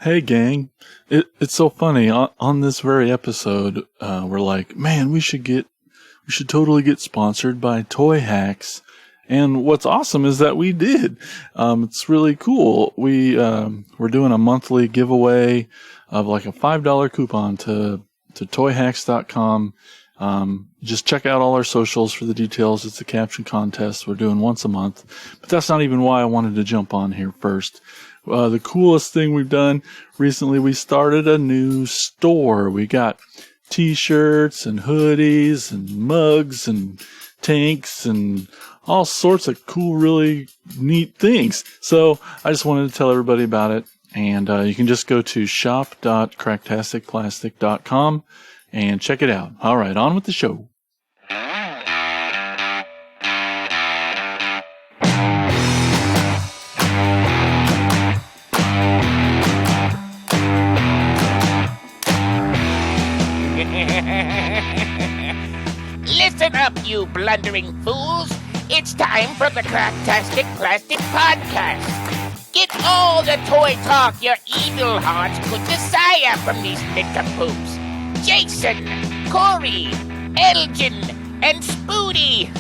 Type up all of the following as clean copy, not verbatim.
Hey, gang. It's so funny. On this very episode, we're like, man, we should totally get sponsored by Toy Hacks. And what's awesome is that we did. It's really cool. We're doing a monthly giveaway of like a $5 coupon to toyhacks.com. Just check out all our socials for the details. It's a caption contest we're doing once a month. But that's not even why I wanted to jump on here first. The coolest thing we've done recently, we started a new store. We got t-shirts and hoodies and mugs and tanks and all sorts of cool, really neat things. So I just wanted to tell everybody about it. And you can just go to shop.cracktasticplastic.com and check it out. All right, on with the show. Listen up, you blundering fools. It's time for the Cracktastic Plastic Podcast. Get all the toy talk your evil hearts could desire from these nincompoops. Jason, Corey, Elgin, and Spoody.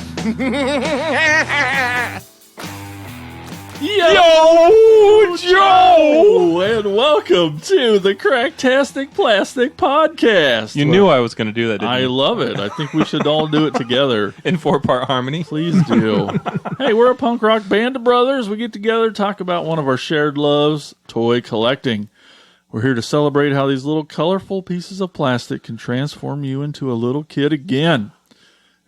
Yo, Joe! And welcome to the Cracktastic Plastic Podcast. You knew I was going to do that, didn't you? I love it. I think we should all do it together. In 4-part harmony? Please do. Hey, we're a punk rock band of brothers. We get together, talk about one of our shared loves, toy collecting. We're here to celebrate how these little colorful pieces of plastic can transform you into a little kid again.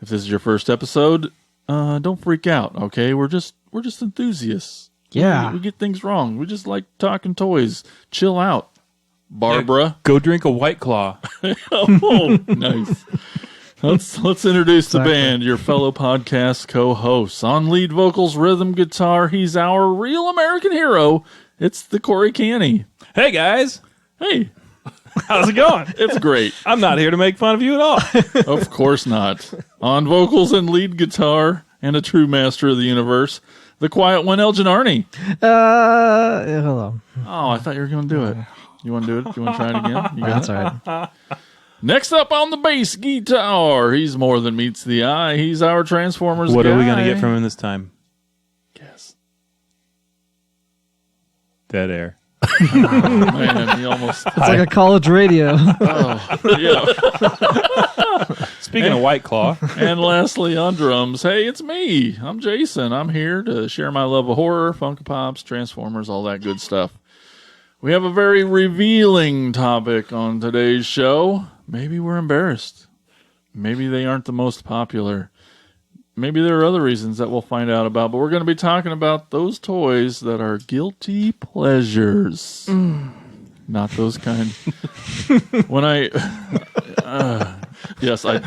If this is your first episode, don't freak out, okay? We're just enthusiasts. Yeah. We get things wrong. We just like talking toys. Chill out, Barbara. Yeah, go drink a White Claw. Oh, nice. Let's introduce the band, your fellow podcast co-hosts. On lead vocals, rhythm guitar, he's our real American hero. It's the Corey Canny. Hey, guys. Hey. How's it going? It's great. I'm not here to make fun of you at all. Of course not. On vocals and lead guitar, and a true master of the universe, the quiet one, Elgin Arney. Hold on. Oh, I thought you were going to do it. You want to do it? You want to try it again? You got That's all right. Next up on the bass guitar, he's more than meets the eye. He's our Transformers What guy. are we going to get from him this time? Guess. Dead air. Man, he almost... It's like a college radio. Oh, yeah. Speaking of White Claw. And lastly, on drums, hey, it's me. I'm Jason. I'm here to share my love of horror, Funko Pops, Transformers, all that good stuff. We have a very revealing topic on today's show. Maybe we're embarrassed. Maybe they aren't the most popular. Maybe there are other reasons that we'll find out about, but we're going to be talking about those toys that are guilty pleasures. Not those kind. When yes, I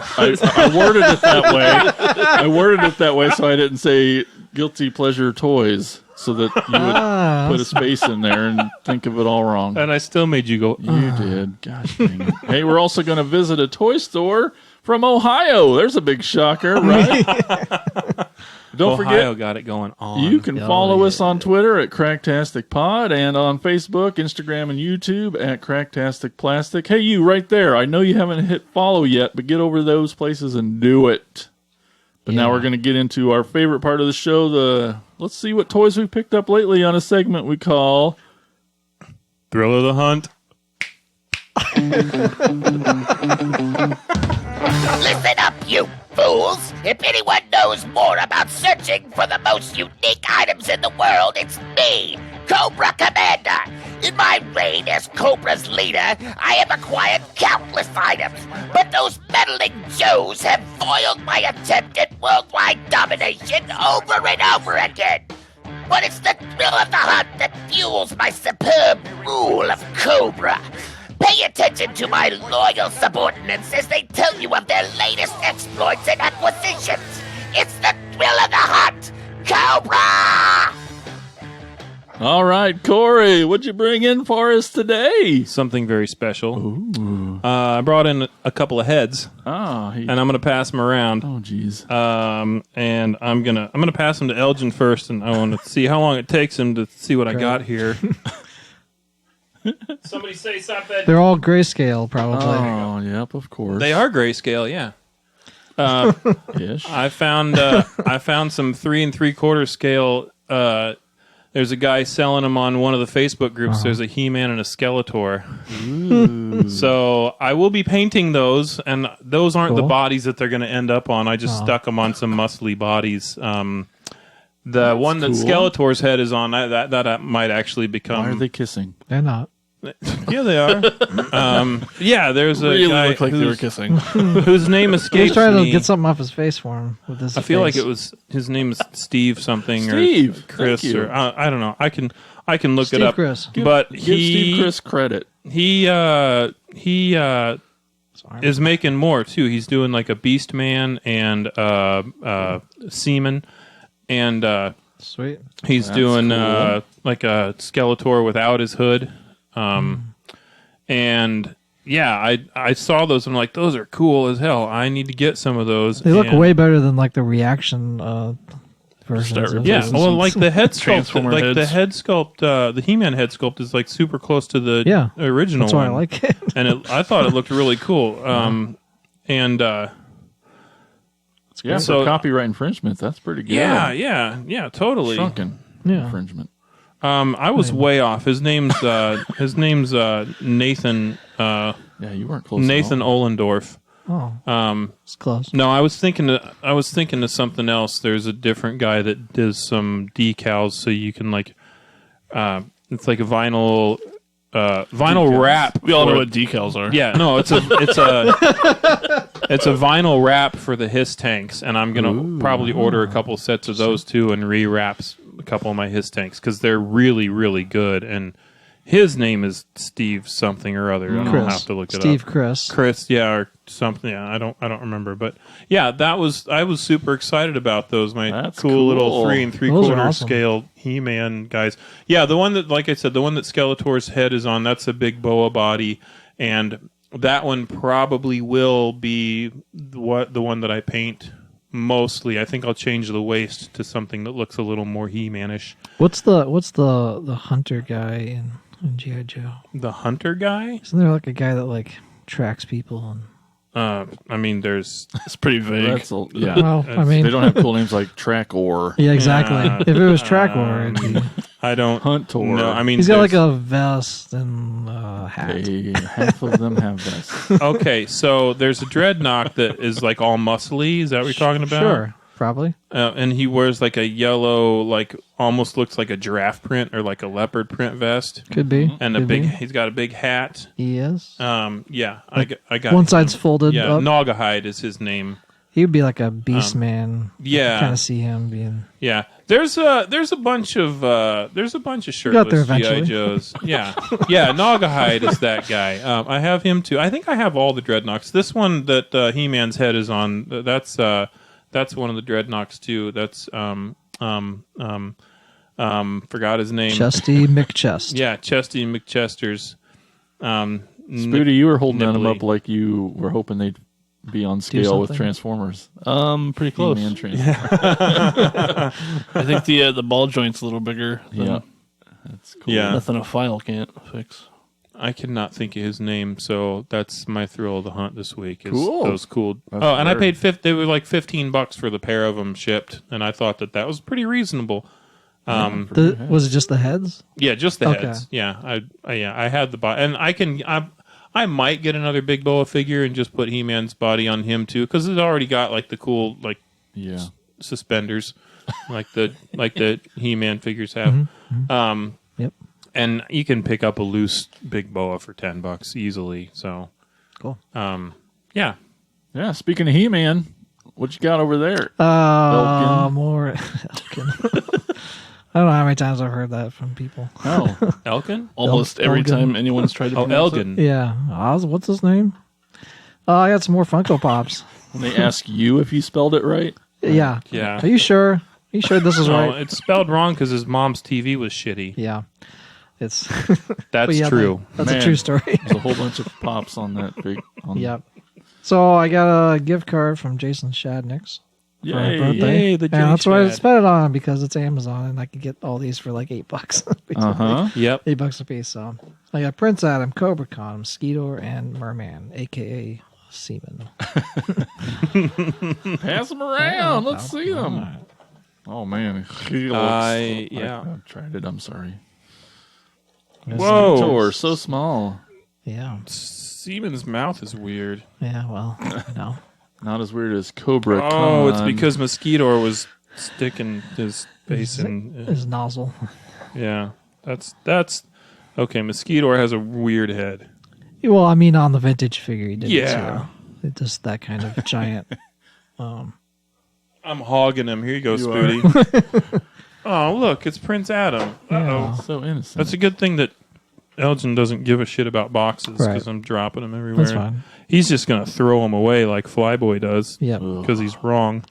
worded it that way. I worded it that way so I didn't say guilty pleasure toys, so that you would put a space in there and think of it all wrong. And I still made you go, You did. Gosh dang it. Hey, we're also going to visit a toy store from Ohio. There's a big shocker, right? Don't Ohio forget, got it going on. you can follow us on Twitter at Cracktastic Pod and on Facebook, Instagram, and YouTube at Cracktastic Plastic. Hey, you right there. I know you haven't hit follow yet, but get over those places and do it. But now we're going to get into our favorite part of the show. Let's see what toys we picked up lately on a segment we call Thrill of the Hunt. Listen up, you fools. If anyone knows more about searching for the most unique items in the world, it's me, Cobra Commander. In my reign as Cobra's leader, I have acquired countless items, but those meddling Joes have foiled my attempt at worldwide domination over and over again. But it's the thrill of the hunt that fuels my superb rule of Cobra. Pay attention to my loyal subordinates as they tell you of their latest exploits and acquisitions. It's the thrill of the hunt, Cobra! All right, Corey, what'd you bring in for us today? Something very special. Ooh. I brought in a couple of heads, Oh, and I'm going to pass them around. oh, geez. And I'm gonna pass them to Elgin first, and I want to see how long it takes him to see what I got here. Somebody say something. They're all grayscale, probably. Oh, yep, of course. They are grayscale, yeah. Ish. I found some 3 3/4 scale. There's a guy selling them on one of the Facebook groups. There's a He-Man and a Skeletor. So I will be painting those, and those aren't the Cool. bodies that they're going to end up on. I just stuck them on some muscly bodies. The one that cool. Skeletor's head is on, that might actually become. Why are they kissing? They're not. Yeah, they are. Yeah, there's a Really guy look like they were whose, kissing. whose name I was escapes trying to me. get something off his face for him with this. I feel like face. it was his name is Steve something Steve, or Chris thank you. or I don't know. I can look Steve it up. Chris. But Give Steve Chris credit. he Sorry. is making more too. He's doing like a Beast Man and Seaman, and Sweet. he's That's doing cool. like a Skeletor without his hood. And yeah, I saw those and I'm like, those are cool as hell. I need to get some of those. They look And- way better than like the reaction versions. Start of Yeah, those. well, like the head sculpt, Transformer like the heads. head sculpt, the He-Man head sculpt is like super close to the Yeah, original That's why I one, like it. and I thought it looked really cool. And Yeah, So- for copyright infringement, that's pretty good. yeah, totally. Shrunken Yeah. infringement. I was way off. His name's Nathan Yeah, you weren't close. Nathan at all. Ollendorf. Oh, it's close. No, I was thinking of something else. There's a different guy that does some decals, so you can like, it's like a vinyl wrap. We all know for- what decals are. Yeah, no, it's a vinyl wrap for the Hiss tanks, and I'm gonna probably order a couple sets of those too and re-wraps a couple of my Hiss tanks because they're really, really good. And his name is Steve something or other. I'll Chris. have to look it Steve up. Chris. Chris, yeah, or something. Yeah, I don't remember, but yeah, I was super excited about those. My That's cool little cool. 3 Those are 3/4 awesome. scale He-Man guys. Yeah, the one that, like I said, the one that Skeletor's head is on, that's a big boa body, and that one probably will be the one that I paint mostly. I think I'll change the waist to something that looks a little more He-Man-ish. What's the hunter guy in G.I. Joe? The Hunter guy? Isn't there like a guy that like tracks people and? I mean, there's It's pretty vague. That's yeah. Well, I mean, They don't have cool names like Track or yeah, exactly. Yeah. If it was Trackor, it'd be. I don't Hunt or. know. I mean, He's got like there's- a vest and a hat. Half of them have this. Okay, so there's a Dreadnought that is like all muscly. Is that what you're talking about? Sure, probably. And he wears like a yellow, like almost looks like a giraffe print or like a leopard print vest, Could be. and Could be. he's got a big hat. Yes. Yeah, I got One side's folded Yeah, up. Naugahyde is his name. He would be like a beast man. yeah. Kind of see him being. Yeah, there's a bunch of got there shirtless GI eventually. Joes. Yeah, Naugahyde is that guy. I have him too. I think I have all the Dreadnoughts. This one that He-Man's head is on. That's one of the Dreadnoughts too. That's forgot his name. Chesty McChest. Yeah, Chesty McChester's. Spooty, you were holding them nibbly. up like you were hoping they'd be on scale with something? Transformers. Pretty close. He-Man Transformers. I think the ball joint's a little bigger. Than Yeah. That's cool. Yeah. Nothing a file can't fix. I cannot think of his name, so that's my thrill of the hunt this week. Is Cool. Those cool. That's and I weird. paid they were like $15 for the pair of them shipped, and I thought that was pretty reasonable. Was it just the heads? Yeah, just the Okay. heads. Yeah, I had the body, and I might get another Big Boa figure and just put He-Man's body on him too, because it's already got like the cool like Yeah. suspenders, like the He-Man figures have. Yep. And you can pick up a loose Big Boa for $10 easily. So, Cool. yeah. Yeah. Speaking of He-Man, what you got over there? Elkin. More Elkin. I don't know how many times I've heard that from people. Oh, Elkin? Almost every Elgin. time anyone's tried to Oh, pronounce it. Elgin. Yeah. What's his name? I got some more Funko Pops. when they ask you if you spelled it right. Yeah. Yeah. Are you sure? Are you sure this is No, right? it's spelled wrong because his mom's TV was shitty. Yeah. It's That's but yeah, true. That's Man. a true story. There's a whole bunch of pops on that big. Yep. So I got a gift card from Jason Shadniks. for my Yay. birthday. Yay, the Yeah, that's what I J-Shad. spent it on because it's Amazon and I could get all these for like $8. basically. Yep. $8 a piece. So I got Prince Adam, Cobra Con, Mosquito, and Merman, aka Seaman. Pass them around. Let's see them. Oh man, he looks. Yeah. I tried it. I'm sorry. Whoa. Skeletor, so small. Yeah. Seaman's mouth is weird. Yeah. Well, no. Not as weird as Cobra. Oh, it's Con. because Mosquito was sticking his face in. His nozzle. Yeah, that's okay. Mosquito has a weird head. Well, I mean, on the vintage figure, he did. Yeah. It's just that kind of giant. I'm hogging him. Here you go, You Spooty. Oh, look, it's Prince Adam. Yeah. so innocent. That's a good thing that Elgin doesn't give a shit about boxes because Right. I'm dropping them everywhere. That's fine. He's just gonna throw them away like Flyboy does. Yep. Because he's wrong.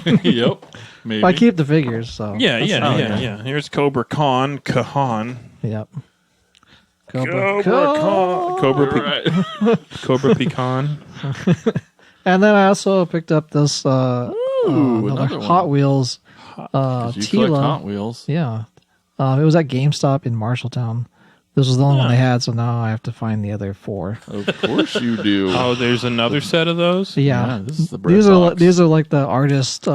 Yep. Maybe. I keep the figures, so Yeah, that's yeah, fine. yeah. Here's Cobra Con, Kahan. Yep. Cobra Con. Cobra, You're right. Cobra Pecan. And then I also picked up this another another one. Hot Wheels You collect Tila. Hot Wheels. Yeah. It was at GameStop in Marshalltown. This was the only one they had, so now I have to find the other 4. Of course you do. Oh, there's another set of those? Yeah. This is the bread These are box. these are like the artist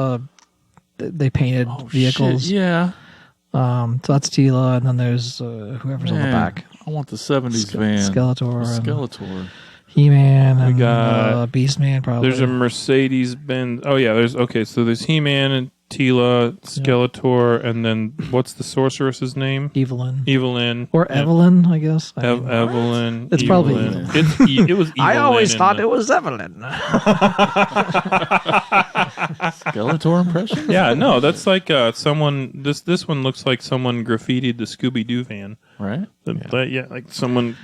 they painted vehicles. Shit, yeah. So that's Tila, and then there's whoever's on the Man, back. I want the 70s van. Skeletor, and Skeletor. He-Man, and got- Beastman. Probably. There's a Mercedes Benz. Oh, yeah. So there's He-Man and Tila, Skeletor, and then what's the sorceress's name? Evelyn Evelyn. or Yeah. Evelyn, I guess. I mean, Evelyn. It's probably Evelyn. Evelyn. It was Evelyn. I always in thought the- it was Evelyn. Skeletor impression? Yeah, no, that's like someone. This one looks like someone graffitied the Scooby Doo van. Right? Yeah, like someone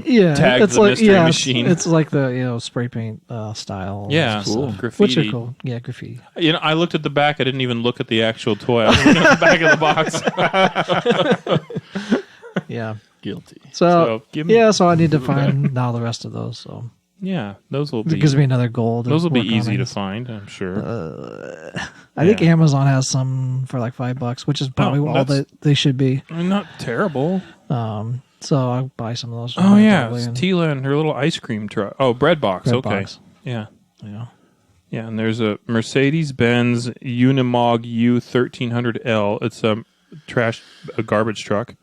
Yeah, tagged it's the like mystery machine. It's like the spray paint style. Yeah, cool. graffiti. Which are cool. Yeah, graffiti. You know, I looked at the back. I didn't even look at the actual toy. I was looking at the back of the box. Yeah. Guilty. So, give me. so I need to find now the rest of those. So Yeah, those will it be. gives me another goal. To Those will be work on, easy I to guess. find. I'm sure. I think Amazon has some for like $5, which is probably all that's- that they should be. I mean, not terrible. So I'll buy some of those. from Oh her yeah, probably, it's and Tila and her little ice cream truck. Oh, bread box. bread Okay. box. Yeah. Yeah. Yeah, and there's a Mercedes-Benz Unimog U1300L. It's a garbage truck.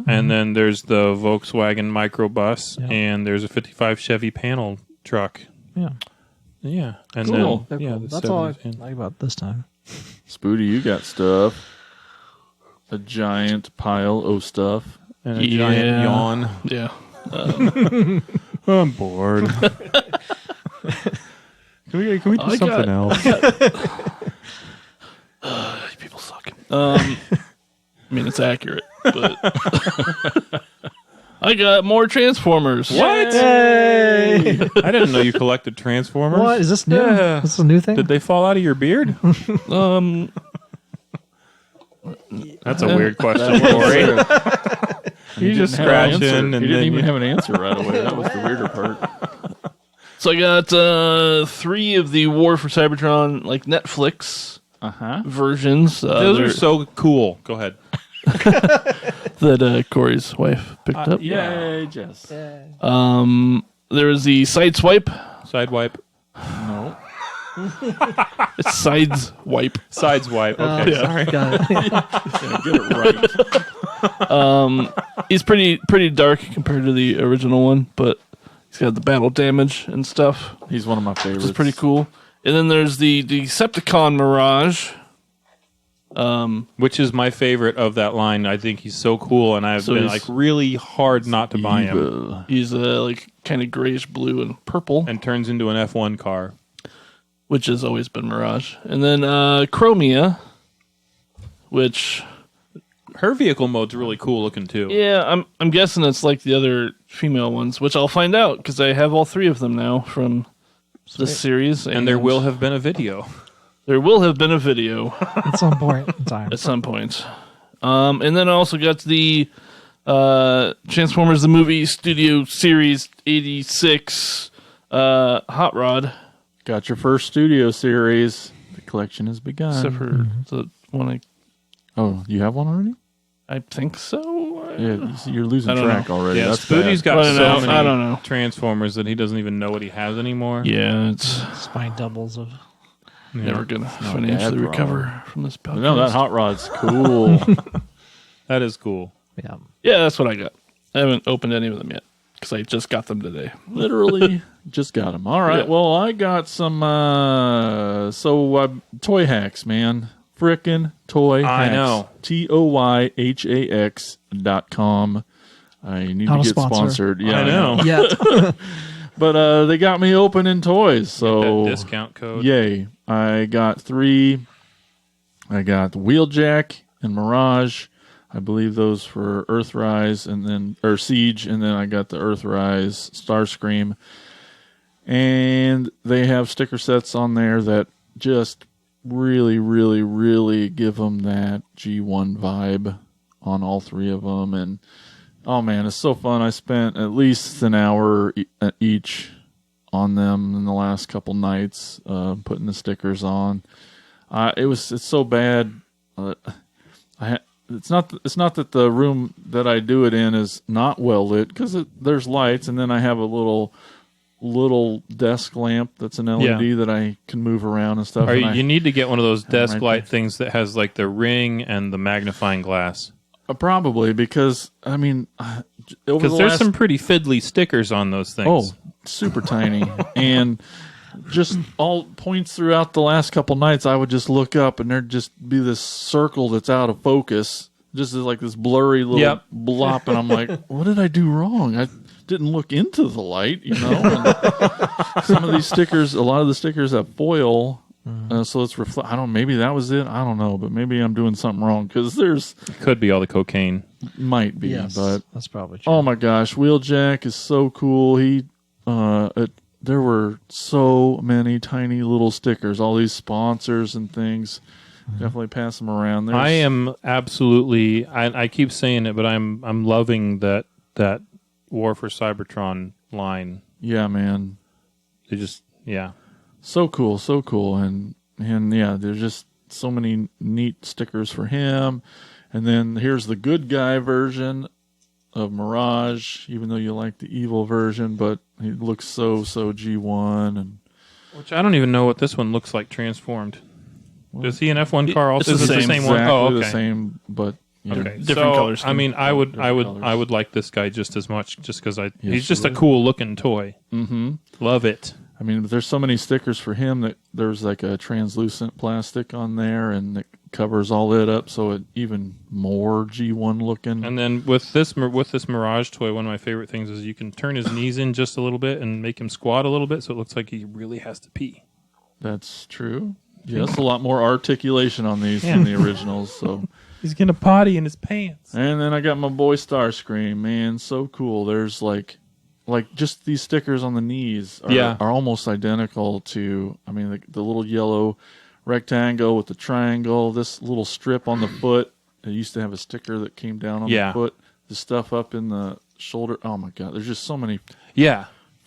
And then there's the Volkswagen microbus, Yeah. and there's a 55 Chevy panel truck. Yeah. Yeah, and Cool. then They're yeah, cool. the That's all I 70s, like about this time. Spoody, you got stuff. A giant pile of stuff. and a giant yawn. Yeah. I'm bored. Can we do I something got- else? People suck. I mean, it's accurate, but I got more Transformers. What? Yay! I didn't know you collected Transformers. What is this new? Yeah. This is a new thing. Did they fall out of your beard? That's a weird question, Corey. You just scratching, and he didn't then even have an answer right away. That was the weirder part. So I got 3 of the War for Cybertron like Netflix versions. those are so cool. Go ahead. that Corey's wife picked up. Yay, Jess. There was the side swipe. Side wipe. No. It's sides wipe. Sides wipe. Okay, yeah. sorry. Got it. Yeah, get it right. He's pretty dark compared to the original one, but he's got the battle damage and stuff. He's one of my favorites. Which is pretty cool. And then there's the Decepticon Mirage. Which is my favorite of that line. I think he's so cool, and I've So been he's like really hard not to buy him. Evil. He's like kind of grayish blue and purple, And turns into an F1 car. which has always been Mirage. And then Chromia, which Her vehicle mode's really cool looking too. yeah, I'm guessing it's like the other female ones, which I'll find out because I have all 3 of them now from this series. And there will have been a video. There will have been a video At some point in time. at some point. And then I also got the Transformers the Movie Studio Series 86 Hot Rod. Got your first studio series. collection has begun. Except for the one Oh, you have one already? I think so. Yeah, you're losing I don't track know. already. Yeah, That's Spoody's bad. got I so don't know. many I don't know. Transformers that he doesn't even know what he has anymore. Yeah, it's Spine doubles of. never gonna not a financially bad recover from this podcast. No, that hot rod's cool. That is cool. Yeah. Yeah, that's what I got. I haven't opened any of them yet because I just got them today. Literally just got them. All right. Yeah. Well, I got some toy hacks, man. Frickin' toy hacks. I know. TOYHAX.com. I need Not to a get sponsor. sponsored. Yeah, I know. Yet. But they got me opening toys, so That discount code. yay. I got 3. I got the Wheeljack and Mirage. I believe those for Earthrise or Siege, and then I got the Earthrise Starscream. And they have sticker sets on there that just really, really, really give them that G1 vibe on all 3 of them. And oh man, it's so fun. I spent at least an hour each on them in the last couple nights, putting the stickers on. It's so bad. It's not that the room that I do it in is not well lit, because there's lights, and then I have a little desk lamp that's an LED that I can move around and stuff. You need to get one of those desk right light there. things that has like the ring and the magnifying glass. Probably, because I mean, over Because the there's last some pretty fiddly stickers on those things. super tiny, and just all points throughout the last couple nights, I would just look up and there'd just be this circle that's out of focus, just like this blurry little blop, and I'm like, what did I do wrong? I didn't look into the light, And some of these stickers, a lot of the stickers have foil, so it's I don't. Maybe that was it. I don't know, but maybe I'm doing something wrong, because there's Could be all the cocaine. might be, Yes. but That's probably true. oh my gosh, Wheeljack is so cool. There were so many tiny little stickers, all these sponsors and things. Definitely pass them around. I am absolutely. I keep saying it, but I'm loving that War for Cybertron line. Yeah, man. They just So cool. And yeah, there's just so many neat stickers for him. And then here's the good guy version of Mirage, even though you like the evil version, but he looks so G1. And which I don't even know what this one looks like transformed. Is he an F1 car also? It's Is the it the same. same one? Oh, exactly okay. the same, but Okay, Different so, color scheme. I mean, I would colors. like this guy just as much, just because Yes, he's just you a would. cool looking toy. Mm-hmm. Love it. I mean, but there's so many stickers for him that there's like a translucent plastic on there, and it covers all it up, so it even more G1 looking. And then with this Mirage toy, one of my favorite things is you can turn his knees in just a little bit and make him squat a little bit, so it looks like he really has to pee. That's true. Yes, a lot more articulation on these than the originals. So, He's gonna potty in his pants. and then I got my boy Starscream. Man, so cool. There's like just these stickers on the knees are almost identical to. I mean, the little yellow rectangle with the triangle. This little strip on the foot. It used to have a sticker that came down on the foot. The stuff up in the shoulder. Oh my god, there's just so many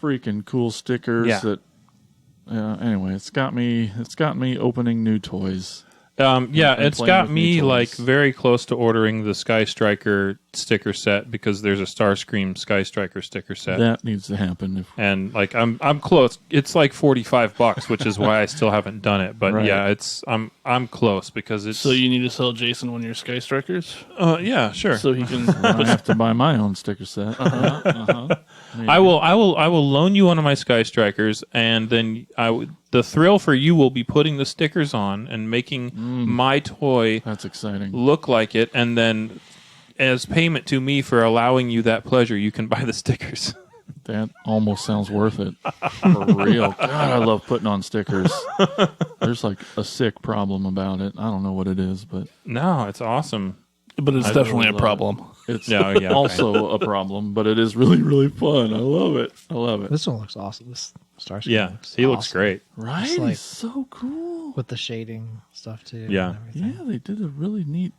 freaking cool stickers that. Anyway, it's got me opening new toys. It's playing got with me new like toys. very close to ordering the Sky Striker sticker set, because there's a Starscream Sky Striker sticker set. That needs to happen. And like I'm close. It's like $45, which is why I still haven't done it. But Right. yeah, I'm close, because it's So you need to sell Jason one of your Sky Strikers yeah, sure. so he can. I have to buy my own sticker set. I will loan you one of my Sky Strikers, and then the thrill for you will be putting the stickers on and making my toy That's exciting. look like it, and then as payment to me for allowing you that pleasure, you can buy the stickers. That almost sounds worth it. For real. God, I love putting on stickers. There's like a sick problem about it. I don't know what it is, but No, it's awesome. But it's I definitely really a love problem. it's Yeah, yeah, also a problem, but it is really, really fun. I love it. This one looks awesome. This Starscream Yeah, looks he looks awesome. great. Right? It's like- It's so cool. With the shading stuff, too. Yeah. And everything. Yeah, they did a really neat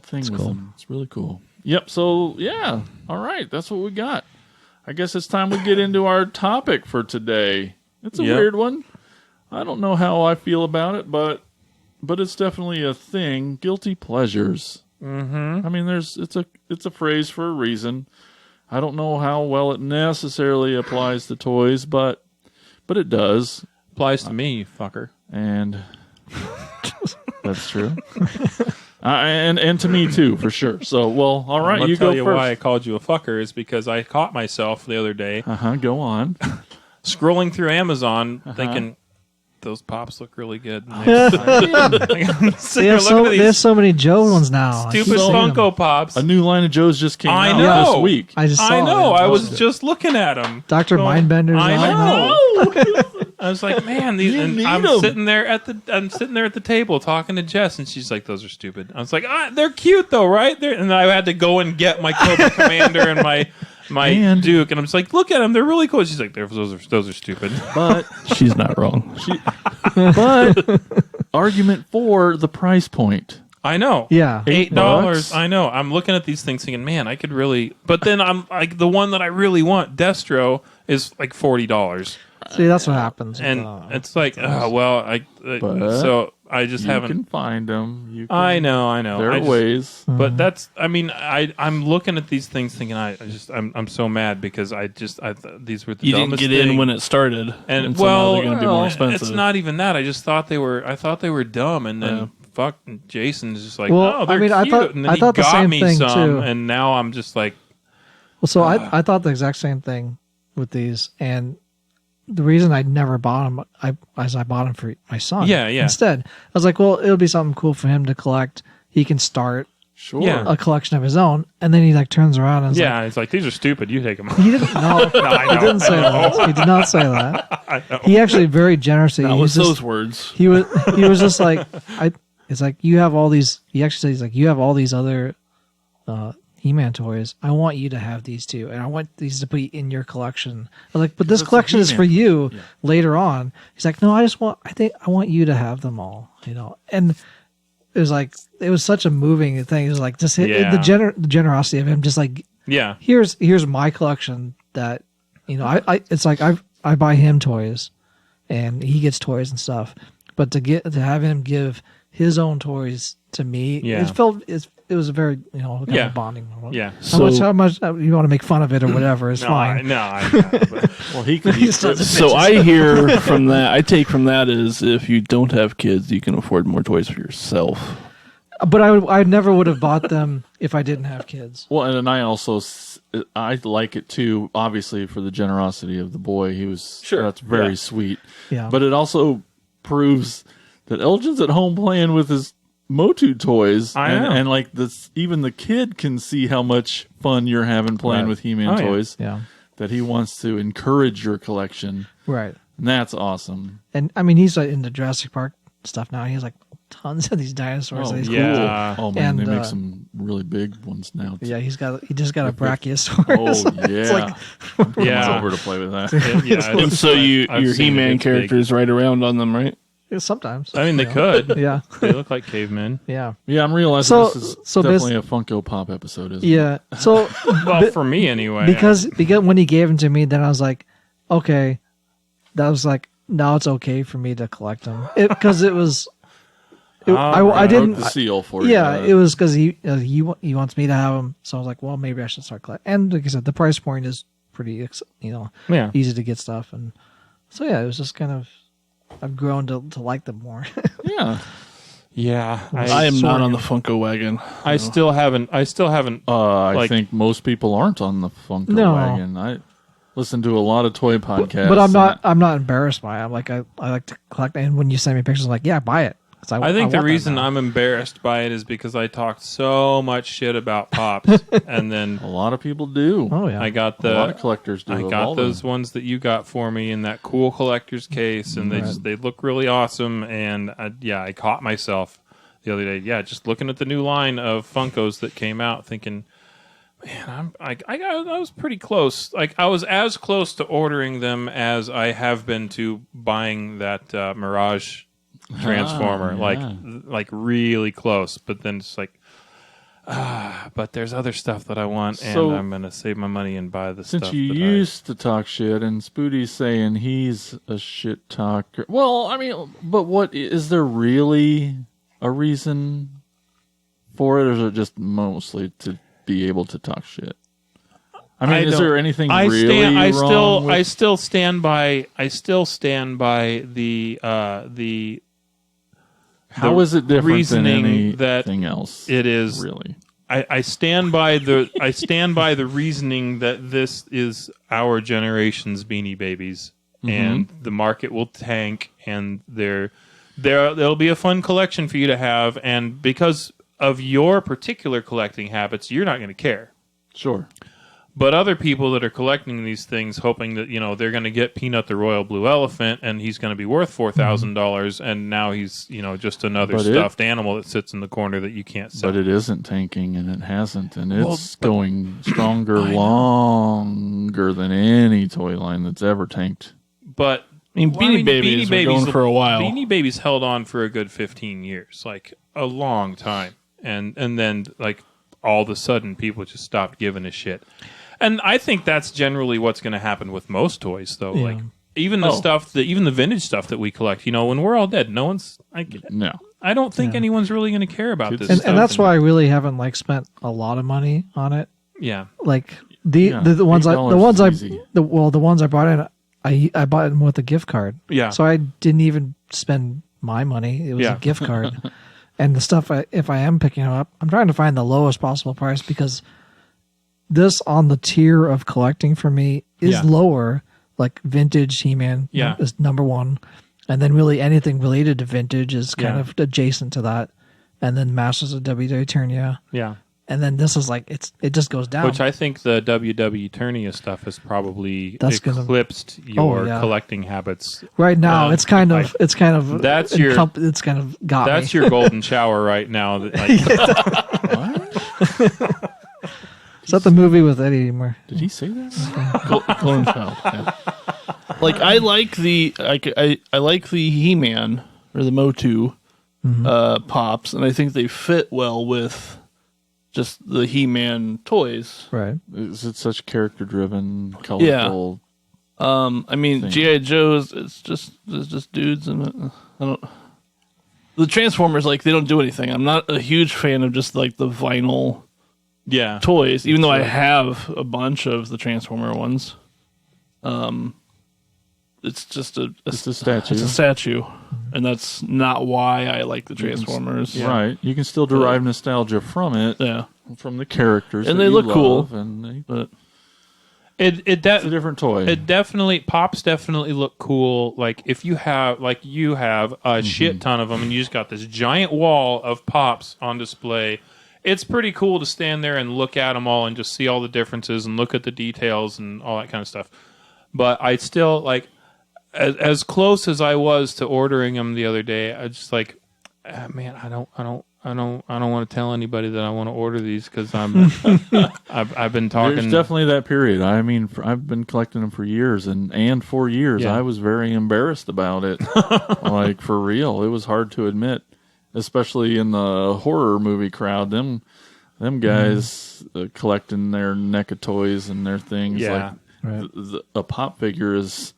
thing with cool. them. It's really cool. Yep. So, yeah. All right. That's what we got. I guess it's time we get into our topic for today. It's a Yep. weird one. I don't know how I feel about it, but but it's definitely a thing. Guilty pleasures. Mm-hmm. I mean, it's a phrase for a reason. I don't know how well it necessarily applies to toys, but it does. Applies to me, you fucker. And that's true. And to me too, for sure. So, well, all right, I'll you tell go you first. why I called you a fucker is because I caught myself the other day Go on. scrolling through Amazon thinking, those pops look really good. And There's so many Joe ones now. stupid Funko Pops. A new line of Joe's just came I out know. this week. I just saw know. it. I was just looking at them. Dr. Mindbender's I on. know. I was like, man, these. And need I'm 'em. sitting there at the table talking to Jess, and she's like, "Those are stupid." I was like, "They're cute though, right?" And I had to go and get my Cobra Commander and my And- Duke, and I'm just like, "Look at them, they're really cool." She's like, "Those are stupid." But She's not wrong. but argument for the price point. I know. Yeah. $8. I know. I'm looking at these things thinking, man, I could really. But then I'm like, the one that I really want, Destro, is like $40. See, that's what happens. And it's like, oh, well, so I just You haven't. can find them. I know. There are ways. But that's, I mean, I'm looking at these things thinking, I'm so mad because these were the You didn't dumbest get thing. in when it started, And so now well, they're going to be more expensive. it's not even that. I just thought they were dumb, and then fuck, Jason's just like, Well, oh, they're I mean, I cute, thought- and then I he thought the got same me thing, some, too. and now I'm just like, Well, so I thought the exact same thing with these, and the reason I never bought them, I bought them for my son. Yeah, yeah. Instead, I was like, well, it'll be something cool for him to collect. He can start Sure. Yeah. a collection of his own, and then he like turns around and is yeah, it's like these are stupid. You take them. like, he didn't. No, he didn't say that. He did not say that. I know. He actually very generously. Not he with was just- those words. He was just like It's like you have all these. He actually says he's like you have all these other He-Man toys. I want you to have these too, and I want these to be in your collection. I'm like, but this that's a collection is for He-Man. you Yeah. later on. He's like, no, I want you to have them all, And it was such a moving thing. It was like just the generosity of him, just like Yeah. here's my collection that it's like I buy him toys and he gets toys and stuff, but to have him give his own toys to me, Yeah. it was a very kind of bonding moment. Yeah. How much you want to make fun of it or whatever is fine. Well, he could use So I hear from that, I take from that is if you don't have kids, you can afford more toys for yourself. But I never would have bought them if I didn't have kids. Well, and I also I like it too. Obviously, for the generosity of the boy, that's very sweet. Yeah. But it also proves that Elgin's at home playing with his Motu toys, I know. and like this, even the kid can see how much fun you're having playing Right. with He-Man Oh, yeah. toys. Yeah. That he wants to encourage your collection, Right. and that's awesome. And I mean, he's like into Jurassic Park stuff now. He has like tons of these dinosaurs. that he's yeah. Oh man, And, they make some really big ones now. Too. Yeah, he just got a Brachiosaurus. Oh yeah, I'm coming Yeah. over to play with that. And so I've your seen it. He-Man It's big. characters ride around on them, right? Sometimes. I mean, they could. Yeah. They look like cavemen. Yeah. Yeah, I'm realizing So- this is so definitely a Funko Pop episode, isn't it? Yeah. So Well, for me anyway. because when he gave them to me, then I was like, okay, that was like now it's okay for me to collect them because it was. I I didn't. broke the seal for you. Yeah, it was because he wants me to have them, so I was like, well, maybe I should start collecting. And like I said, the price point is pretty, Yeah. easy to get stuff, and so yeah, it was just kind of I've grown to like them more. Yeah. Yeah. I am not on the Funko wagon. I still haven't. I Like- think most people aren't on the Funko No. wagon. I listen to a lot of toy podcasts. But I'm not embarrassed by it. I'm like I like to collect, and when you send me pictures, I'm like, yeah, buy it. 'Cause I think the want that reason now. I'm embarrassed by it is because I talked so much shit about Pops, and then a lot of people do. Oh yeah, I got A lot of the collectors do. I of got all those them. ones that you got for me in that cool collector's case, and they look really awesome. And I caught myself the other day. Yeah, just looking at the new line of Funkos that came out, thinking, man, I was pretty close. Like I was as close to ordering them as I have been to buying that Mirage Transformer. yeah. Like really close. But then it's like, but there's other stuff that I want, So- and I'm gonna save my money and buy the Since stuff. you that used to talk shit, and Spoody's saying he's a shit talker. Well, I mean, but what is there really a reason for it, or is it just mostly to be able to talk shit? I mean, is there anything really wrong with... I still stand by the How is it different than reasoning anything that else? it is really. I stand by the reasoning that this is our generation's Beanie Babies, and the market will tank, and there'll be a fun collection for you to have, and because of your particular collecting habits, you're not going to care. Sure. But other people that are collecting these things, hoping that they're going to get Peanut the Royal Blue Elephant, and he's going to be worth $4,000, and now he's just another stuffed animal that sits in the corner that you can't sell. But it isn't tanking, and it hasn't, and it's going stronger, longer than any toy line that's ever tanked. But Beanie Babies were going for a while. Beanie Babies held on for a good 15 years, like a long time, and then like all of a sudden people just stopped giving a shit. And I think that's generally what's going to happen with most toys, though. Yeah. Like even the vintage stuff that we collect. When we're all dead, no one's. No, I don't think anyone's really going to care about this. And stuff. that's why I really haven't spent a lot of money on it. Yeah. Like the ones I $8 the ones I brought in, I bought them with a gift card. Yeah. So I didn't even spend my money. It was a gift card. And the stuff, if I am picking it up, I'm trying to find the lowest possible price, because this on the tier of collecting for me is lower. Like vintage He-Man is number one. And then really anything related to vintage is kind of adjacent to that. And then Masters of WWE Eternia. Yeah. And then this is it just goes down. Which I think the WWE Eternia stuff has probably eclipsed your collecting habits. Right now, it's kind of that's it's kind of got that's me. your golden shower right now. That, what? Is that the movie with Eddie Murphy? Did he say that? Golden Child. Yeah. Like I like the I like the He-Man or the Motu pops, and I think they fit well with just the He-Man toys. Right. Is it such character-driven, colorful? I mean, G.I. Joe's, it's just dudes, and I don't. The Transformers, they don't do anything. I'm not a huge fan of just the vinyl toys, even though I have a bunch of the Transformer ones. It's just a statue. It's a statue, and that's not why I like the Transformers. Right. You can still derive nostalgia from it. Yeah. From the characters, and that they you look love, cool. And But it's a different toy. Pops definitely look cool. Like if you have a shit ton of them, and you just got this giant wall of Pops on display. It's pretty cool to stand there and look at them all and just see all the differences and look at the details and all that kind of stuff. But I still as close as I was to ordering them the other day. I just man, I don't want to tell anybody that I want to order these, because I've been talking. There's definitely that period. I mean, I've been collecting them for years, and for years I was very embarrassed about it. For real, it was hard to admit, especially in the horror movie crowd. Them guys collecting their NECA toys and their things. Right. A pop figure is.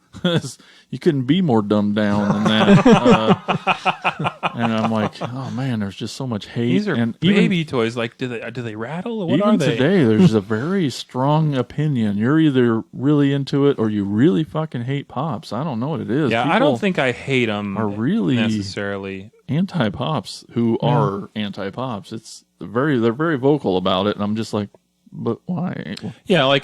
You couldn't be more dumbed down than that. And I'm like, oh man, there's just so much hate. These are and baby toys. Do they rattle? What even are they? Today, there's a very strong opinion. You're either really into it or you really fucking hate Pops. I don't know what it is. Yeah, People I don't think I hate them. are really necessarily anti-Pops who are anti-Pops. They're very vocal about it, and I'm just like, but why? Yeah,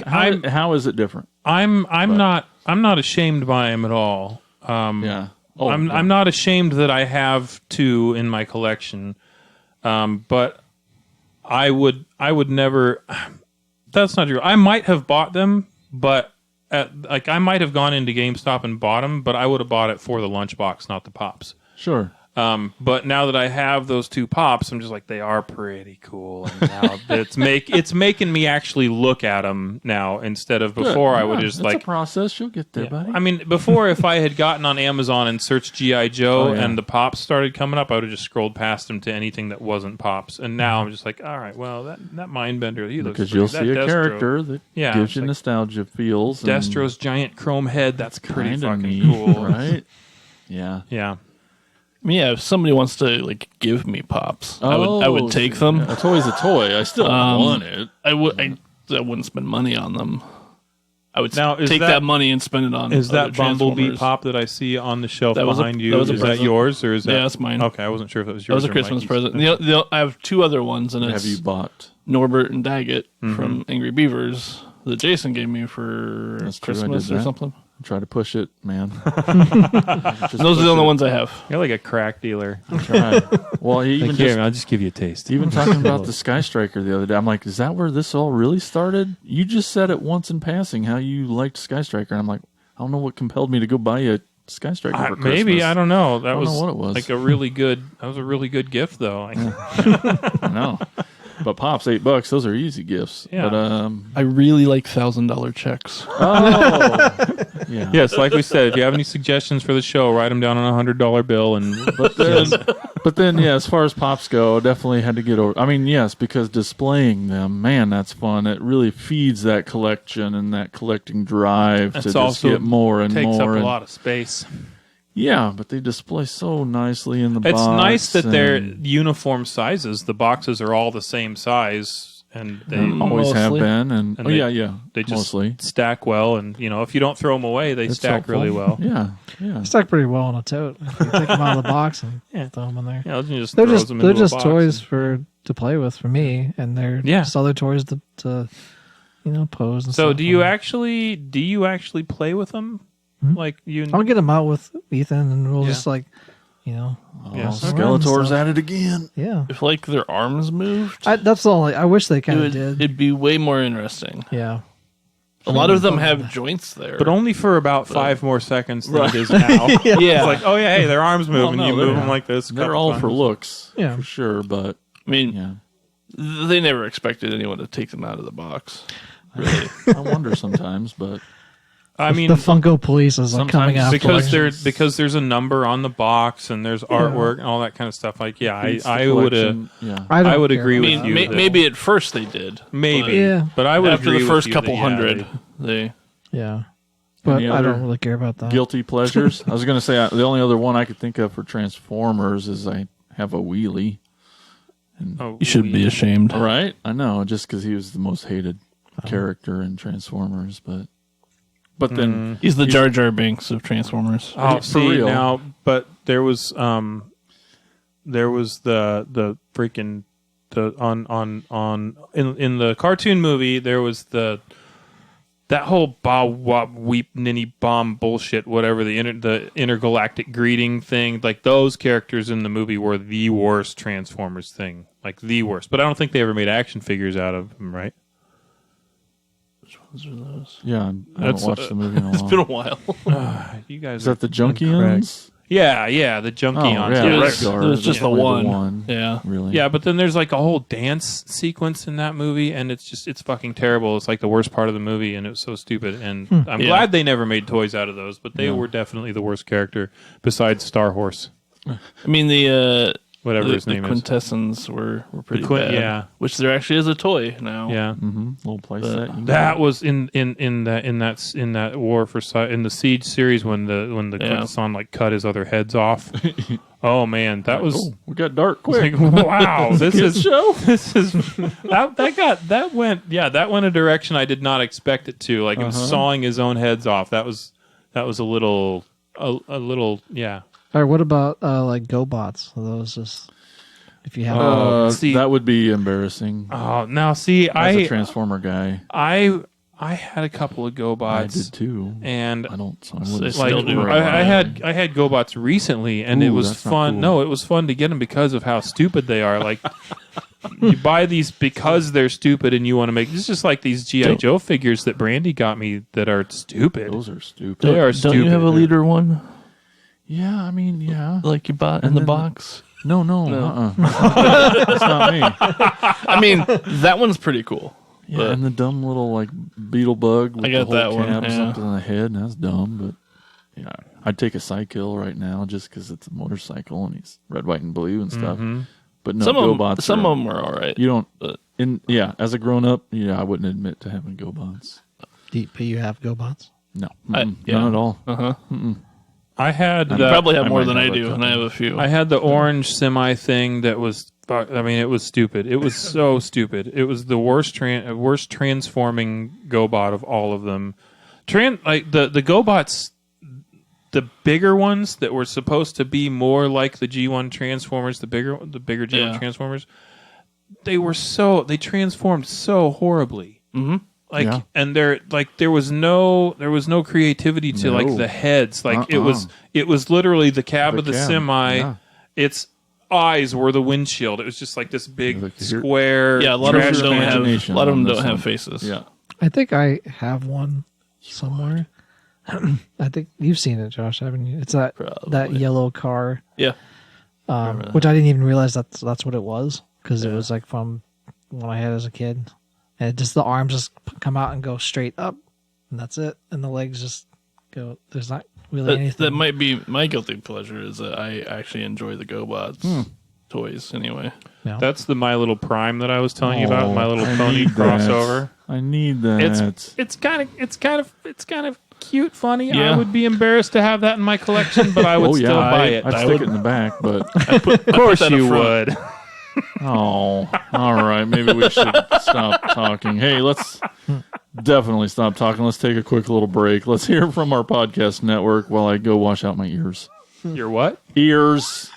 how is it different? I'm not ashamed by them at all. Yeah. I'm not ashamed that I have two in my collection. But I would never. That's not true. I might have bought them, but I might have gone into GameStop and bought them, but I would have bought it for the lunchbox, not the Pops. Sure. But now that I have those two Pops, I'm just they are pretty cool. And now it's making me actually look at them now, instead of before. Good. I would just it's a process. You'll get there, buddy. I mean, before, if I had gotten on Amazon and searched G.I. Joe and the Pops started coming up, I would have just scrolled past them to anything that wasn't Pops. And now I'm just all right, well, that Mindbender, he looks because you'll see a Destro, character that gives you nostalgia feels. Destro's giant chrome head. That's pretty fucking neat, cool, right? Yeah. Yeah. Yeah, if somebody wants to like give me pops, I would take them. A toy's a toy. I still want it. I wouldn't spend money on them. I would Now, take that money and spend it on. Is other that Bumblebee Transformers. pop that I see on the shelf That was behind you? that was a Is that present. yours or is that? Yeah, that's mine. Okay, I wasn't sure if it was That yours. was a or Christmas Mikey's. present. I have two other ones, and Have it's you bought? Norbert and Daggett from Angry Beavers that Jason gave me for That's true, I Christmas did or that. something. Try to push it, man. Those are the only ones I have. You're like a crack dealer. Try. Well, he even just I'll just give you a taste. Even talking about the Sky Striker the other day, I'm like, is that where this all really started? You just said it once in passing how you liked Sky Striker, and I'm like, I don't know what compelled me to go buy you a Sky Striker for Christmas. Maybe I don't know. That I don't was know what it was. like a really good. That was a really good gift, though. I know. But Pops, $8, those are easy gifts. Yeah. But I really like $1,000 checks. yeah. Yes, like we said, if you have any suggestions for the show, write them down on a $100 bill. And But then, yeah, as far as Pops go, definitely had to get over. I mean, yes, because displaying them, man, that's fun. It really feeds that collection and that collecting drive to It's just also get more and takes more. up a lot of space. Yeah, but they display so nicely in the box. It's nice that they're and uniform sizes. The boxes are all the same size, and they always have Mostly. been. And, And they just mostly. stack well. And if you don't throw them away, they It's stack helpful. really well. Yeah. Stuck pretty well in a tote. You take them out of the box and throw them in there. Yeah, you just They're throws just them they're into a just box. toys to play with for me, and they're Yeah. just other toys to pose. And So stuff. do you actually play with them? Like you? I'll get them out with Ethan, and we'll Yeah. just Yeah. Oh, around Skeletor's stuff. at it again. Yeah, If like their arms moved, that's all. I wish they kind of did. it'd be way more interesting. Yeah, A lot of them have joints there. But only for about 5 more seconds than it is now. yeah. It's like, oh yeah, hey, their arms move, and no, you they're- move them like this. They're couple all times. for looks, Yeah. for sure. But I mean, yeah, they never expected anyone to take them out of the box. Really. I wonder sometimes. But I mean, the Funko Police is like coming sometimes out because there's a number on the box and there's artwork and all that kind of stuff. Like, yeah, I would have. Yeah, I would care agree I with mean, you. that- maybe at first they did. maybe, Yeah. but I would After agree the with first you couple that, yeah, hundred, they Yeah, but Any I other don't really care about that. guilty pleasures. I was going to say the only other one I could think of for Transformers is I have a wheelie. Oh, you should be ashamed. All right, I know, just because he was the most hated character in Transformers, but then He's the Jar Jar Binks of Transformers. Oh, For see real. now, but there was the freaking in the cartoon movie there was that whole ba wop weep ninny bomb bullshit, whatever, the intergalactic greeting thing. Like, those characters in the movie were the worst Transformers thing, like the worst. But I don't think they ever made action figures out of them, right? Those are those. yeah, I haven't That's, watched the movie in a It's while. been a while. You guys Is are that the incorrect. Junkions? Yeah, the Junkions. yeah, It was- Redguard, it was just the only one. Yeah. really. Yeah, but then there's like a whole dance sequence in that movie, and it's fucking terrible. It's like the worst part of the movie, and it was so stupid. And I'm Yeah. glad they never made toys out of those, but they were definitely the worst character besides Star Horse, I mean, whatever his the name is. Quintessence were pretty Quint- bad. yeah. Which there actually is a toy now. Yeah, Little playset. that was in that war for in the Siege series when the Quintesson like cut his other heads off. Oh man, that was. Oh, we got dark quick. Like, wow, this is show. this is that went a direction I did not expect it to. Like him sawing his own heads off. That was a little yeah. All right, what about like GoBots? Are those just if you have see- that would be embarrassing. Oh, now see, As a Transformer guy, I had a couple of I GoBots, did too. and I don't. So I They wouldn't like still do. I had GoBots recently, and it Ooh, was that's not fun. cool. No, it was fun to get them because of how stupid they are. Like you buy these because they're stupid, and you want to make. It's just like these GI Joe figures that Brandy got me that are stupid. Those are stupid. They are Don't stupid. you have a leader one? Yeah, I mean, yeah. Like you bought in the box? No. That's not me. I mean, that one's pretty cool. Yeah, But- and the dumb little like beetle bug with I got the whole that one, cap, yeah. something on the head, and that's dumb. But yeah, I'd take a Psykill right now just because it's a motorcycle and he's red, white, and blue and stuff. But no, some GoBots. of them are all right. You don't. But- As a grown up, I wouldn't admit to having GoBots. but you have GoBots? No, yeah. not at all. I had You that. probably have I more might than I have a do, and I couple. have a few. I had the orange semi thing that was. I mean, it was stupid. It was so stupid. It was the worst transforming GoBot of all of them. Like the GoBots, the bigger ones that were supposed to be more like the G1 Transformers, the bigger G1 Transformers. They transformed so horribly. Mm-hmm. Like and there was no creativity to like the heads. Like it was literally the cab of the semi. Yeah. Its eyes were the windshield. It was just like this big square. Yeah, a lot of them trash don't can. have. A imagination lot of on them this don't have one. faces. Yeah. I think I have one somewhere. I think you've seen it, Josh, haven't you? It's that yellow car, Yeah. which I didn't even realize that's what it was because it was like from what I had as a kid, and it just the arms just come out and go straight up, and that's it, and the legs just go. There's not really anything. That might be my guilty pleasure. Is that I actually enjoy the GoBots toys anyway. No. That's the My Little Prime that I was telling you about. My Little I Pony need that. crossover. I need that. It's kind of cute, funny. Yeah. I would be embarrassed to have that in my collection, but I would still buy it. I'd stick it in the back, but Of course that up you front. would. oh, all right. Maybe we should stop talking. Hey, let's definitely stop talking. Let's take a quick little break. Let's hear from our podcast network while I go wash out my ears. Your what? Ears.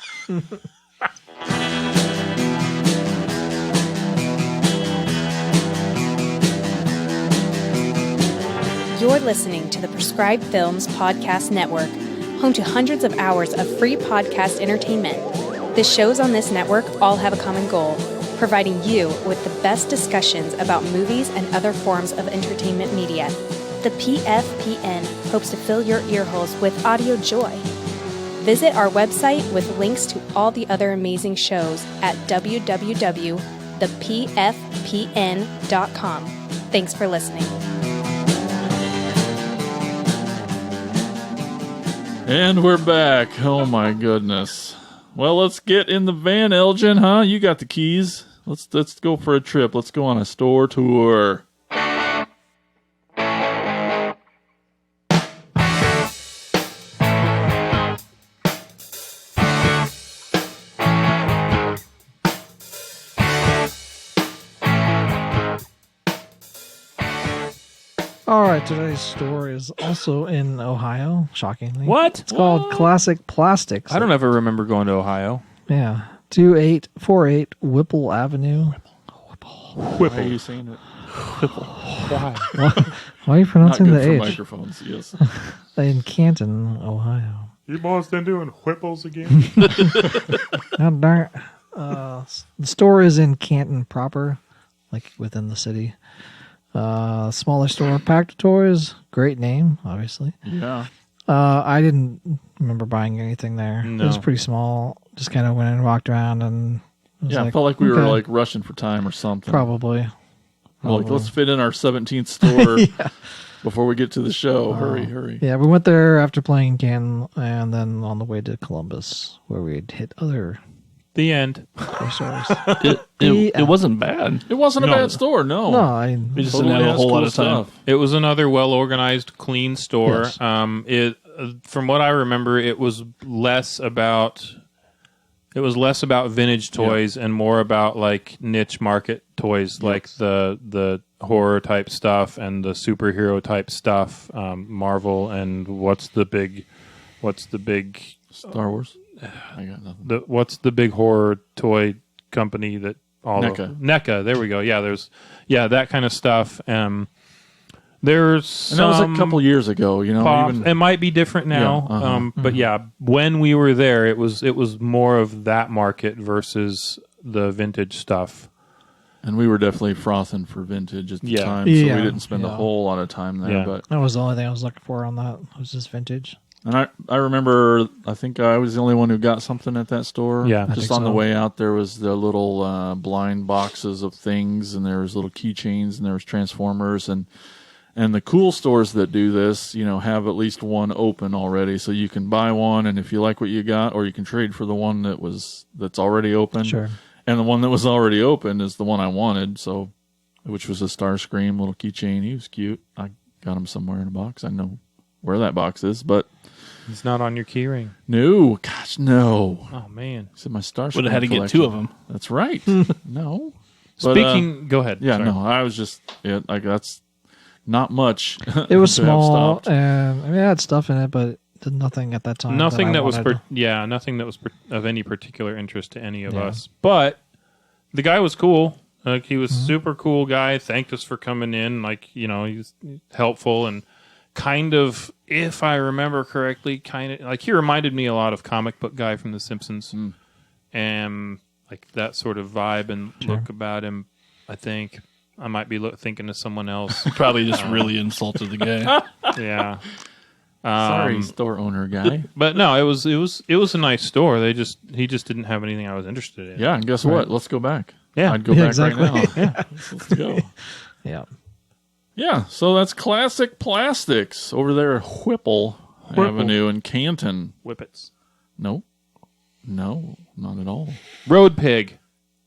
You're listening to the Prescribed Films Podcast Network, home to hundreds of hours of free podcast entertainment. The shows on this network all have a common goal, providing you with the best discussions about movies and other forms of entertainment media. The PFPN hopes to fill your earholes with audio joy. Visit our website with links to all the other amazing shows at www.thepfpn.com. Thanks for listening. And we're back. Oh my goodness. Well, let's get in the van, Elgin, huh? You got the keys. Let's go for a trip. Let's go on a store tour. All right, today's store is also in Ohio, shockingly. What? It's called Classic Plastics. I don't ever remember going to Ohio. Yeah. 2848 Whipple Avenue. Why are you saying it? Why? Why are you Not pronouncing good the for H? microphones, yes. In Canton, Ohio. You boys been doing whipples again? God darn. The store is in Canton proper, like within the city. Smaller store, Talkin Toys. Great name, obviously. Yeah. I didn't remember buying anything there. No. It was pretty small. Just kind of went and walked around and was Yeah, I like, felt like we were okay, like rushing for time or something. probably. We're like, let's fit in our 17th store before we get to the show. Hurry. Yeah, we went there after playing Canton, and then on the way to Columbus, where we'd hit other The end. toy stores. It wasn't bad. It wasn't No. a bad store, no. No, We just Totally didn't have a has whole cool lot of time. stuff. It was another well-organized, clean store. Yes. From what I remember, it was less about vintage toys and more about like niche market toys, like the horror type stuff and the superhero type stuff. Marvel and what's the big Star Wars? I got nothing. what's the big horror toy company that all NECA. NECA. There we go. Yeah, that kind of stuff. There's And that was some a couple years ago, you know. pops. Even, It might be different now, Yeah, uh-huh. but yeah, when we were there, it was more of that market versus the vintage stuff. and we were definitely frothing for vintage at the Yeah. time, so Yeah, we didn't spend a yeah. whole lot of time there. Yeah. But that was the only thing I was looking for on that. Was just vintage. and I remember, I think I was the only one who got something at that store. Yeah. I just think on the so. way out, there was the little blind boxes of things, and there was little keychains, and there was Transformers, and the cool stores that do this, you know, have at least one open already, so you can buy one, and if you like what you got, or you can trade for the one that's already open. Sure. And the one that was already open is the one I wanted, so which was a Starscream little keychain. He was cute. I got him somewhere in a box. I know where that box is, but It's not on your keyring. No, gosh, no. Oh man. It's in my Star Would have had to get two of them. That's right. No. But, Speaking, go ahead. yeah, Sorry. no, I was just, that's not much. It was to have small, stopped. and I mean, it had stuff in it, but did nothing at that time. Nothing that that was, wanted. nothing that was of any particular interest to any of Yeah. us. But the guy was cool. Like he was super cool guy. Thanked us for coming in. Like he was helpful and kind of, if I remember correctly, kind of like he reminded me a lot of comic book guy from The Simpsons, and like that sort of vibe and look about him. I think I might be thinking of someone else. Probably just really insulted the guy. Yeah. Sorry, store owner guy. But no, it was a nice store. He just didn't have anything I was interested in. Yeah, and guess what? Let's go back. Yeah. I'd go Yeah, back exactly. right now. Yeah, let's go. Yeah. Yeah, so that's Classic Plastics over there at Whipple Avenue in Canton. Whippets. No, not at all. Road Pig.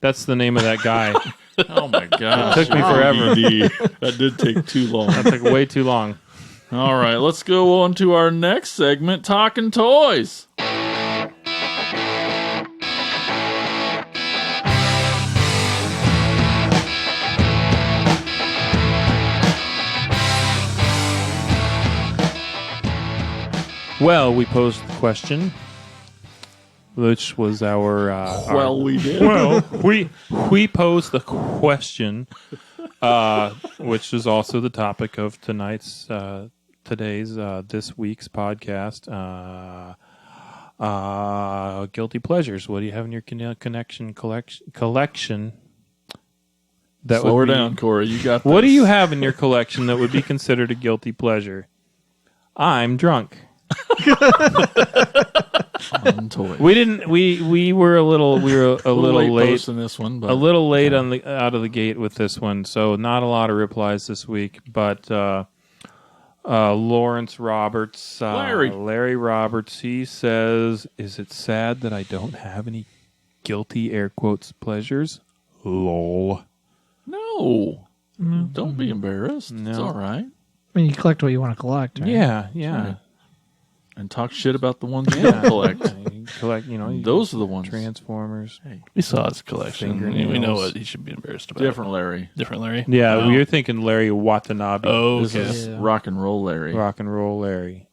That's the name of that guy. Oh my gosh. It took me forever. That did take too long. That took way too long. All right, let's go on to our next segment, Talkin Toys. Well, we posed the question, which was our. We did. Well, we posed the question, which is also the topic of today's this week's podcast. Guilty pleasures. What do you have in your collection? That Slow would her be- down, Corey. You got What do this. you have in your collection that would be considered a guilty pleasure? I'm drunk. Talkin Toys. We didn't. We were a little late. posting this one, but A little late out of the gate with this one, so not a lot of replies this week. But Lawrence Roberts, Larry Roberts, he says, "Is it sad that I don't have any guilty air quotes pleasures?" Lol. no. Don't be embarrassed. No. It's all right. I mean, you collect what you want to collect. Right? Yeah. Right. And talk shit about the ones you don't collect. You collect, Those are the ones. Transformers. We saw his collection. Fingernails. We know what he should be embarrassed about. Different Larry. Different Larry? Yeah, Wow. we were thinking Larry Watanabe. Oh, This okay. is Yeah. rock and roll Larry. Rock and roll Larry.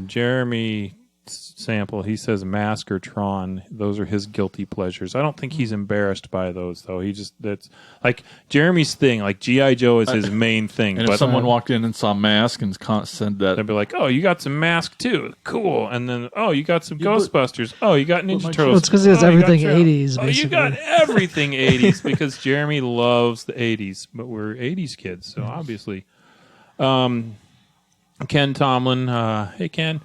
Jeremy Sample, he says Mask or Tron. Those are his guilty pleasures. I don't think he's embarrassed by those, though. That's like Jeremy's thing. Like G.I. Joe is his main thing. And but if someone walked in and saw Mask and said that, they'd be like, "Oh, you got some Mask too, cool." And then, "Oh, you got some Yeah, but- Ghostbusters. Oh, you got my Ninja children- Turtles." Well, it's 'cause he has "Oh, you got everything Turtle- 80s, Oh, you got basically. everything 80s because Jeremy loves the 80s, but we're 80s kids, so obviously. Ken Tomlin, hey Ken.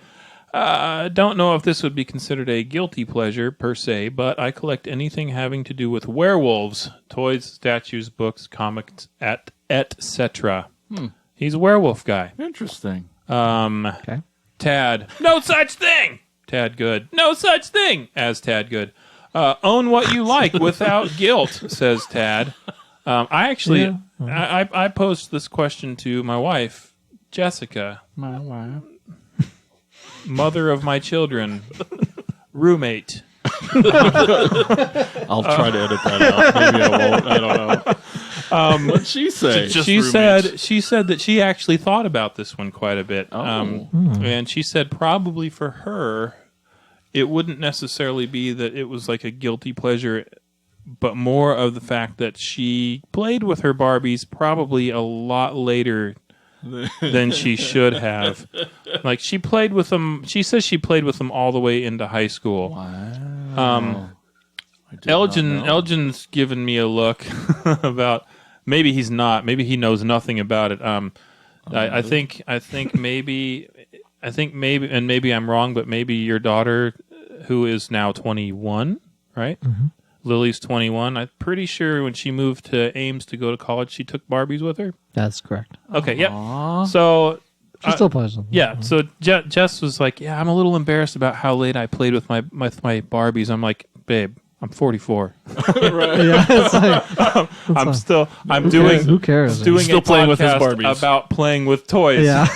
Don't know if this would be considered a guilty pleasure per se, but I collect anything having to do with werewolves, toys, statues, books, comics, etc. He's a werewolf guy. interesting. Okay. Tad, no such thing. Tad Good, no such thing as Tad Good. Own what you like without guilt, says Tad. I actually, Yeah. I posed this question to my wife, Jessica, My wife. mother of my children, roommate. I'll try to edit that out. Maybe I won't. I don't know. What'd she say? Just She roommates. said that she actually thought about this one quite a bit. Oh. And she said probably for her, it wouldn't necessarily be that it was like a guilty pleasure, but more of the fact that she played with her Barbies probably a lot later than she should have. Like she played with them. She says she played with them all the way into high school. Wow. I did not know. Elgin's given me a look about maybe he's not. Maybe he knows nothing about it. I think maybe, and maybe I'm wrong, but maybe your daughter, who is now 21, right? Mm-hmm. Lily's 21. I'm pretty sure when she moved to Ames to go to college, she took Barbies with her. That's correct. Okay, yep. Aw. So She still plays them. yeah, so Jess was like, "Yeah, I'm a little embarrassed about how late I played with my Barbies." I'm like, "Babe, I'm 44. Yeah, it's like, I'm doing who cares? doing Still a playing with his podcast Barbies. about playing with toys." Yeah.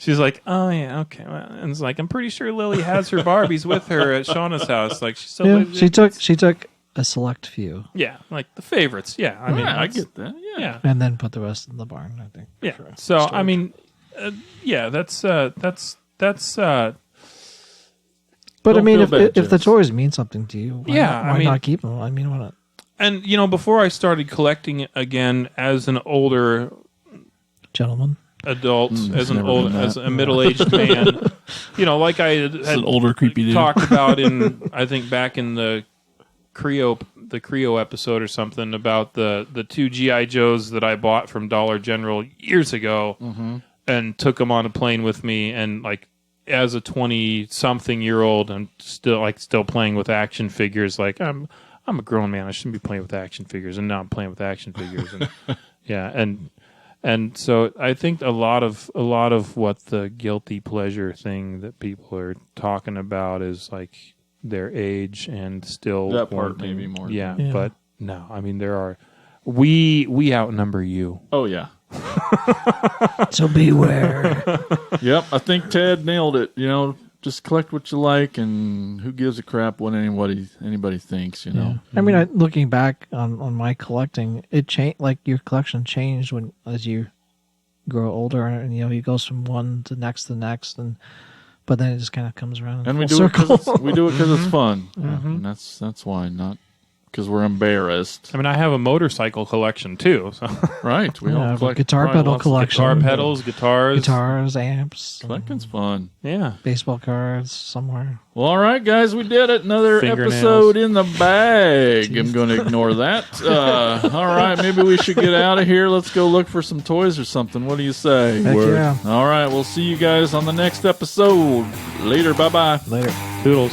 She's like, oh yeah, okay. Well, and it's like, I'm pretty sure Lily has her Barbies with her at Shauna's house. Like, she's so Yeah, she took a select few yeah, like the favorites. Yeah, I mean, I that's- get that. Yeah. yeah, and then put the rest in the barn. I think. yeah. For So storage. I mean, yeah, that's. But Don't I mean, feel bad, if the Jess. toys mean something to you, why Yeah, not, I why mean- not keep them? I mean, why not? and before I started collecting again as an older Gentlemen, adult, as never done that. as a middle-aged man, like I had an older creepy dude. talked about I think back in the Creo episode or something about the 2 GI Joes that I bought from Dollar General years ago and took them on a plane with me, and like as a 20-something-year-old, I'm still playing with action figures. Like I'm a grown man, I shouldn't be playing with action figures, and now I'm playing with action figures. And yeah, and so I think a lot of what the guilty pleasure thing that people are talking about is like their age and still That part wanting- maybe more. Yeah. but no, I mean there are we outnumber you. Oh yeah. so beware. Yep. I think Ted nailed it. Just collect what you like, and who gives a crap what anybody thinks. Yeah. I mean, looking back on my collecting, it changed. Like your collection changed as you grow older, and you goes from one to next, but then it just kind of comes around. And we full do it circle. because it's fun. And that's why, not because we're embarrassed. I mean, I have a motorcycle collection too. So. Right. We Yeah, all but collect guitar probably pedal lots of collection. Guitar pedals, guitars. guitars, amps, Collecting's fun. Yeah. baseball cards somewhere. Well, all right, guys, we did it. Another Fingernails. episode in the bag. I'm going to ignore that. All right, maybe we should get out of here. Let's go look for some toys or something. What do you say? Heck yeah. All right, we'll see you guys on the next episode. Later. Bye-bye. Later. Toodles.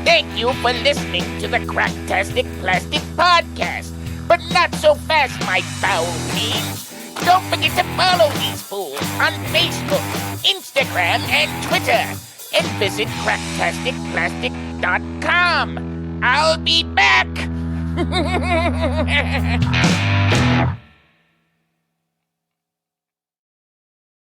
Thank you for listening to the Cracktastic Plastic Podcast. But not so fast, my foul fiends. Don't forget to follow these fools on Facebook, Instagram, and Twitter. And visit cracktasticplastic.com. I'll be back.